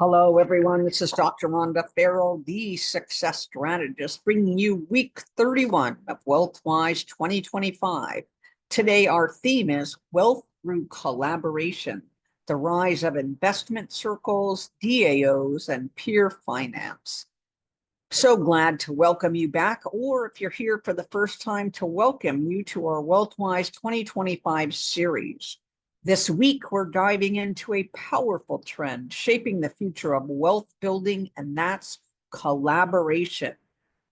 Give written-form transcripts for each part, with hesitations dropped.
Hello, everyone. This is Dr. Rhonda Farrell, the success strategist, bringing you week 31 of WealthWise 2025. Today, our theme is Wealth Through Collaboration, the rise of investment circles, DAOs, and peer finance. So glad to welcome you back, or if you're here for the first time, to welcome you to our WealthWise 2025 series. This week, we're diving into a powerful trend shaping the future of wealth building, and that's collaboration.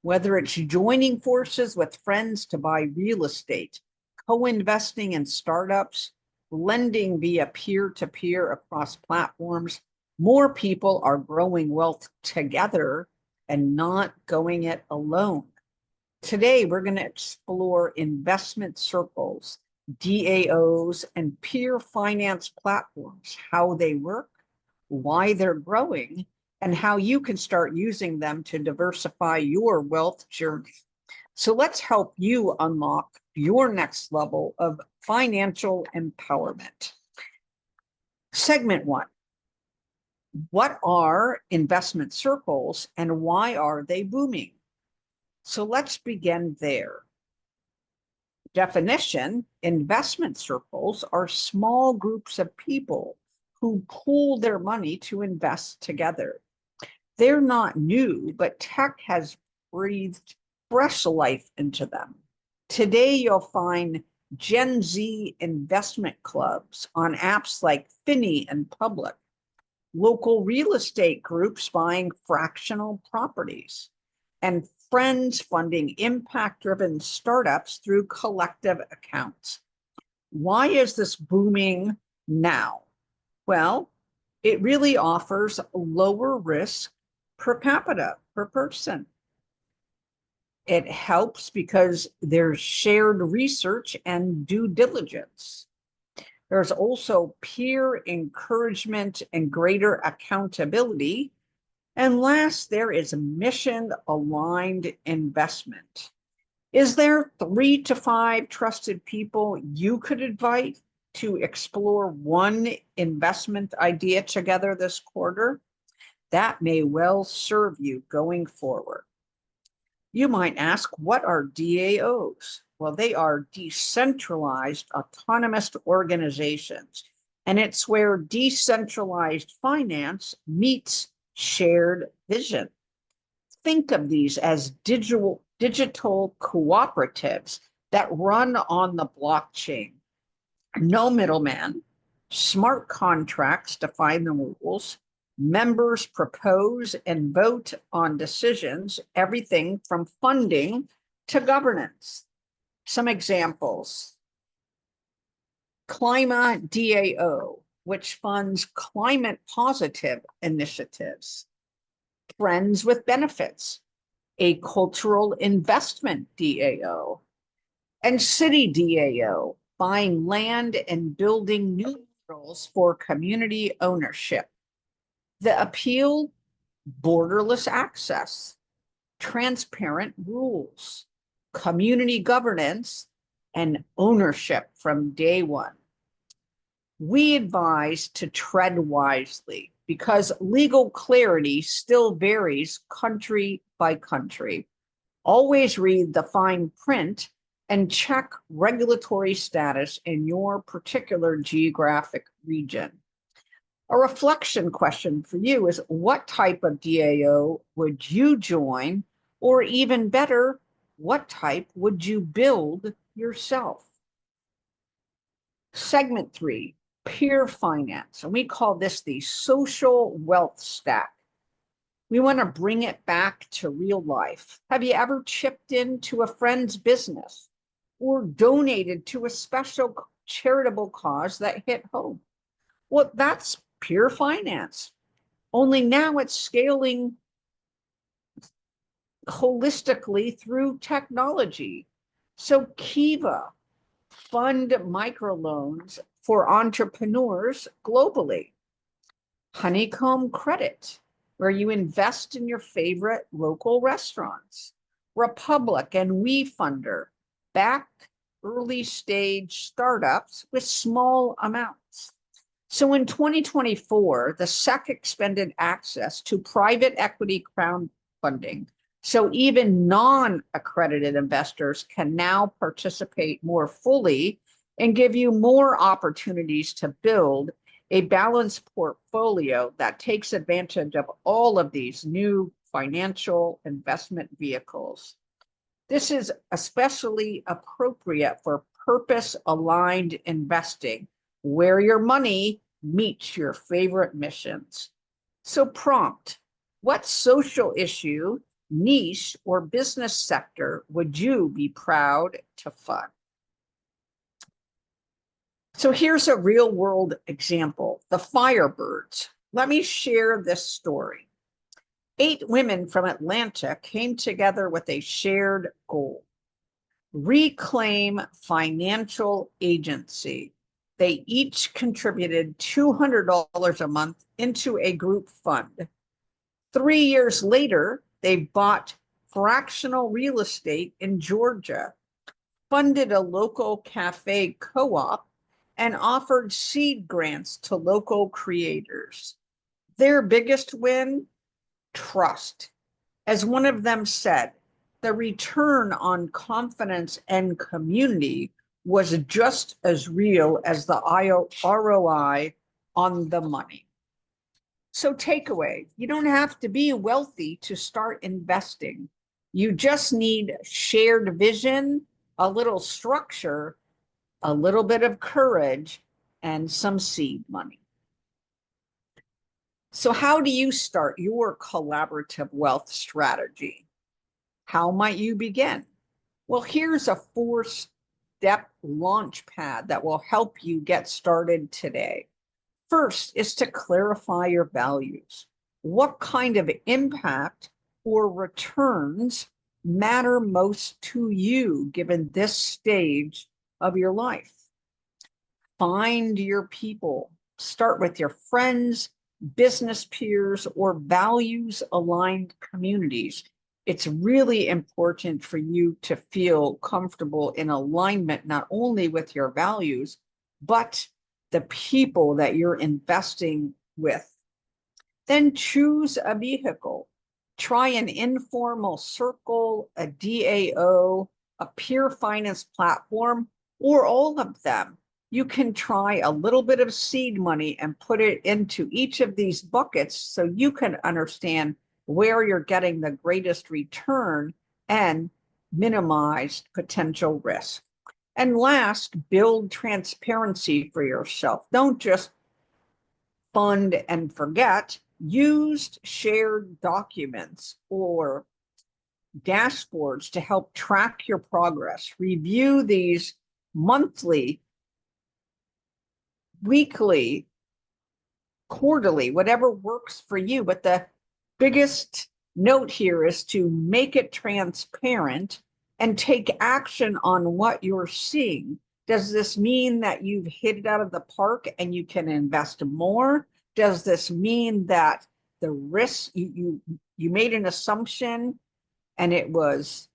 Whether it's joining forces with friends to buy real estate, co-investing in startups, lending via peer-to-peer across platforms, more people are growing wealth together and not going it alone. Today, we're going to explore investment circles, DAOs, and peer finance platforms, how they work, why they're growing, and how you can start using them to diversify your wealth journey. So let's help you unlock your next level of financial empowerment. Segment 1. What are investment circles and why are they booming? So let's begin there. Definition: investment circles are small groups of people who pool their money to invest together. They're not new, but tech has breathed fresh life into them. Today, you'll find Gen Z investment clubs on apps like Finny and Public, local real estate groups buying fractional properties, and friends funding impact-driven startups through collective accounts. Why is this booming now? Well, it really offers lower risk per capita, per person. It helps because there's shared research and due diligence. There's also peer encouragement and greater accountability. And last, there is mission-aligned investment. Is there 3 to 5 trusted people you could invite to explore one investment idea together this quarter? That may well serve you going forward. You might ask, what are DAOs? Well, they are decentralized autonomous organizations, and it's where decentralized finance meets shared vision. Think of these as digital cooperatives that run on the blockchain. No middleman, smart contracts define the rules, members propose and vote on decisions, everything from funding to governance. Some examples: Clima DAO, which funds climate positive initiatives. Friends with Benefits, a cultural investment DAO. And City DAO, buying land and building new models for community ownership. The appeal: borderless access, transparent rules, community governance, and ownership from day one. We advise to tread wisely because legal clarity still varies country by country. Always read the fine print and check regulatory status in your particular geographic region. A reflection question for you is, what type of DAO would you join? Or even better, what type would you build yourself? Segment 3, peer finance. And we call this the social wealth stack. We want to bring it back to real life. Have you ever chipped into a friend's business or donated to a special charitable cause that hit home? Well, that's peer finance. Only now it's scaling holistically through technology. So Kiva, fund microloans for entrepreneurs globally. Honeycomb Credit, where you invest in your favorite local restaurants. Republic and WeFunder back early stage startups with small amounts. So in 2024, the SEC expanded access to private equity crowdfunding. So even non-accredited investors can now participate more fully and give you more opportunities to build a balanced portfolio that takes advantage of all of these new financial investment vehicles. This is especially appropriate for purpose-aligned investing, where your money meets your favorite missions. So prompt, what social issue, niche, or business sector would you be proud to fund? So here's a real world example, the Firebirds. Let me share this story. 8 women from Atlanta came together with a shared goal: reclaim financial agency. They each contributed $200 a month into a group fund. 3 years later, they bought fractional real estate in Georgia, funded a local cafe co-op, and offered seed grants to local creators. Their biggest win? Trust. As one of them said, the return on confidence and community was just as real as the ROI on the money. So takeaway, you don't have to be wealthy to start investing. You just need shared vision, a little structure, a little bit of courage, and some seed money. So how do you start your collaborative wealth strategy? How might you begin? Well, here's a 4-step launch pad that will help you get started today. First is to clarify your values. What kind of impact or returns matter most to you given this stage of your life? Find your people. Start with your friends, business peers, or values-aligned communities. It's really important for you to feel comfortable in alignment, not only with your values, but the people that you're investing with. Then choose a vehicle. Try an informal circle, a DAO, a peer finance platform, or all of them. You can try a little bit of seed money and put it into each of these buckets so you can understand where you're getting the greatest return and minimize potential risk. And last, build transparency for yourself. Don't just fund and forget. Use shared documents or dashboards to help track your progress. Review these monthly, weekly, quarterly, whatever works for you. But the biggest note here is to make it transparent and take action on what you're seeing. Does this mean that you've hit it out of the park and you can invest more? Does this mean that the risk, you made an assumption and it was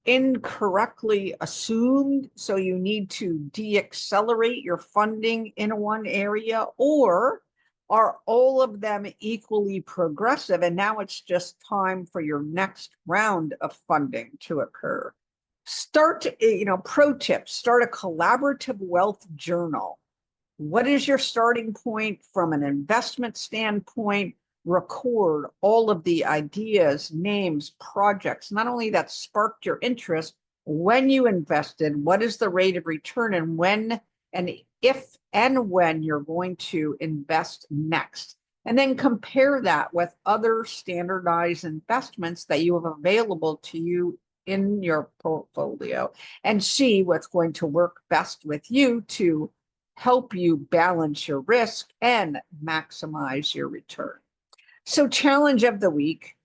incorrectly assumed, so you need to de-accelerate your funding in one area? Or are all of them equally progressive and now it's just time for your next round of funding to occur? Start, pro tips, start a collaborative wealth journal. What is your starting point from an investment standpoint? Record all of the ideas, names, projects, not only that sparked your interest, when you invested, what is the rate of return, and when and if and when you're going to invest next. And then compare that with other standardized investments that you have available to you in your portfolio and see what's going to work best with you to help you balance your risk and maximize your return. So challenge of the week,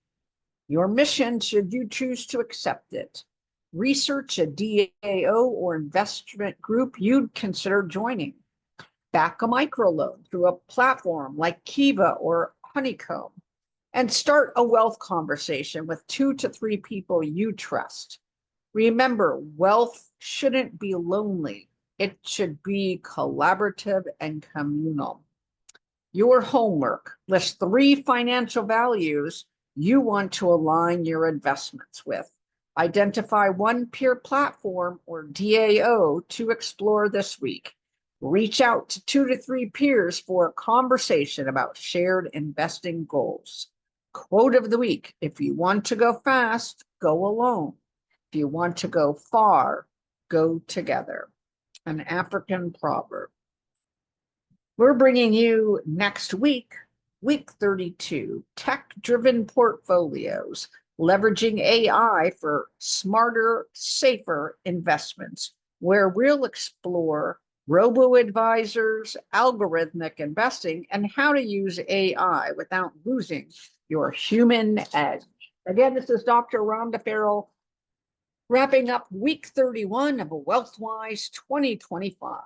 your mission, should you choose to accept it. Research a DAO or investment group you'd consider joining. Back a microloan through a platform like Kiva or Honeycomb. And start a wealth conversation with 2 to 3 people you trust. Remember, wealth shouldn't be lonely. It should be collaborative and communal. Your homework: list 3 financial values you want to align your investments with. Identify 1 peer platform or DAO to explore this week. Reach out to 2 to 3 peers for a conversation about shared investing goals. Quote of the week: if you want to go fast, go alone. If you want to go far, go together. An African proverb. We're bringing you next week, week 32, tech-driven portfolios, leveraging AI for smarter, safer investments, where we'll explore robo-advisors, algorithmic investing, and how to use AI without losing your human edge. Again, this is Dr. Rhonda Farrell, wrapping up week 31 of WealthWise 2025.